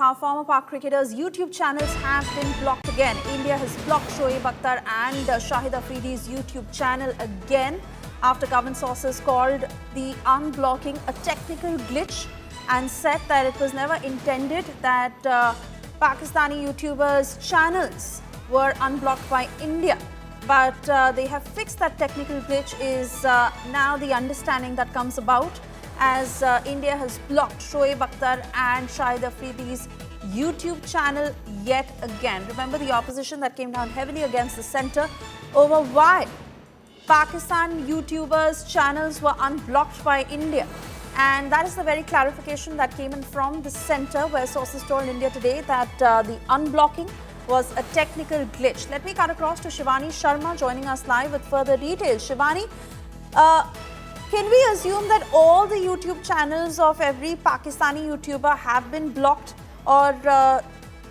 how former Pak cricketers' YouTube channels have been blocked again. India has blocked Shoaib Akhtar and Shahid Afridi's YouTube channel again after government sources called the unblocking a technical glitch and said that it was never intended that Pakistani YouTubers' channels were unblocked by India. But they have fixed that technical glitch is now the understanding that comes about as India has blocked Shoaib Akhtar and Shahid Afridi's YouTube channel yet again. Remember the opposition that came down heavily against the centre over why Pakistan YouTubers' channels were unblocked by India. And that is the very clarification that came in from the centre, where sources told India Today that the unblocking was a technical glitch. Let me cut across to Shivani Sharma joining us live with further details. Shivani, can we assume that all the YouTube channels of every Pakistani YouTuber have been blocked, or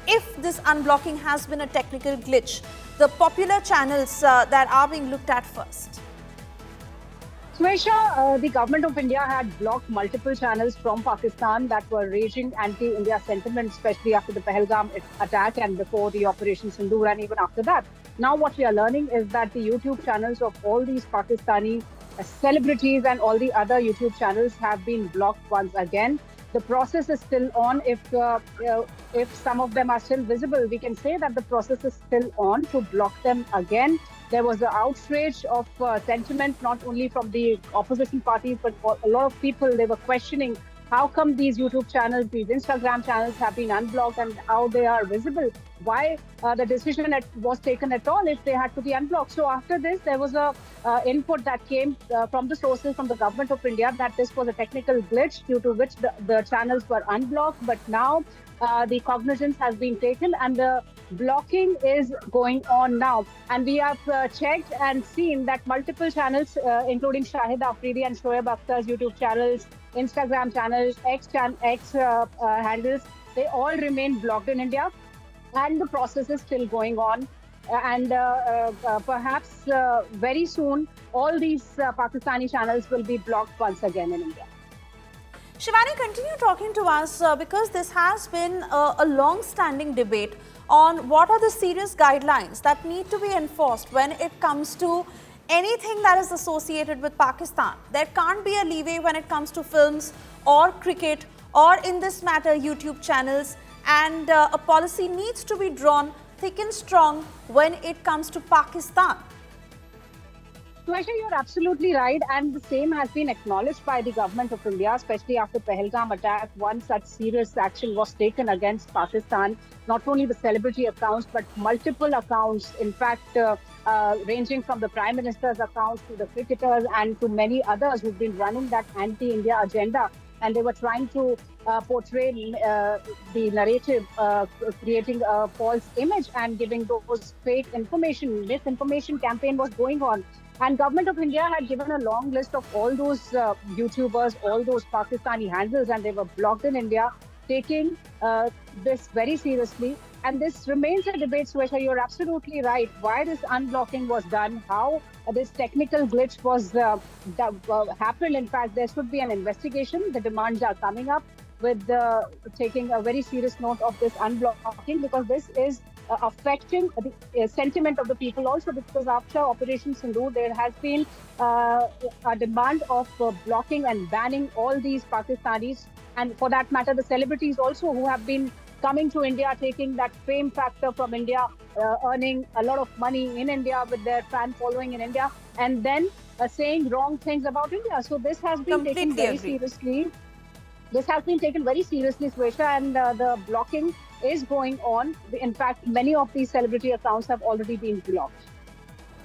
if this unblocking has been a technical glitch, the popular channels that are being looked at first? Swesha, the government of India had blocked multiple channels from Pakistan that were raising anti-India sentiment, especially after the Pahalgam attack and before the Operation Sindoor and even after that. Now what we are learning is that the YouTube channels of all these Pakistani celebrities and all the other YouTube channels have been blocked once again. The process is still on. If some of them are still visible, we can say that the process is still on to block them again. There was an outrage of sentiment, not only from the opposition parties, but a lot of people. They were questioning how come these YouTube channels, these Instagram channels have been unblocked and how they are visible. Why the decision was taken at all if they had to be unblocked. So after this, there was a input that came from the sources from the government of India that this was a technical glitch due to which the channels were unblocked. But now the cognizance has been taken and the blocking is going on now. And we have checked and seen that multiple channels, including Shahid Afridi and Shoaib Akhtar's YouTube channels, Instagram channels, X handles, they all remain blocked in India. And the process is still going on. And perhaps very soon, all these Pakistani channels will be blocked once again in India. Shivani, continue talking to us because this has been a long-standing debate on what are the serious guidelines that need to be enforced when it comes to anything that is associated with Pakistan. There can't be a leeway when it comes to films or cricket or, in this matter, YouTube channels. And a policy needs to be drawn thick and strong when it comes to Pakistan. Swesha, you're absolutely right, and the same has been acknowledged by the government of India, especially after Pahalgam attack. One such serious action was taken against Pakistan, not only the celebrity accounts, but multiple accounts, in fact, ranging from the Prime Minister's accounts to the cricketers and to many others who've been running that anti-India agenda. And they were trying to portray the narrative, creating a false image and giving those fake information. Misinformation campaign was going on. And government of India had given a long list of all those YouTubers, all those Pakistani handles, and they were blocked in India, taking this very seriously. And this remains a debate, Swesha. You're absolutely right. Why this unblocking was done, how this technical glitch was happened. In fact, there should be an investigation. The demands are coming up with taking a very serious note of this unblocking, because this is affecting the sentiment of the people also, because after Operation Sindoor, there has been a demand of blocking and banning all these Pakistanis, and for that matter, the celebrities also who have been coming to India, taking that fame factor from India, earning a lot of money in India with their fan following in India, and then saying wrong things about India. So this has been taken very seriously. This has been taken very seriously, Swesha, and the blocking is going on. In fact, many of these celebrity accounts have already been blocked.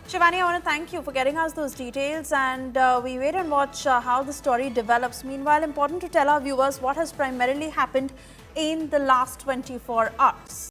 Shivani, I want to thank you for getting us those details, and we wait and watch how the story develops. Meanwhile, important to tell our viewers what has primarily happened in the last 24 hours.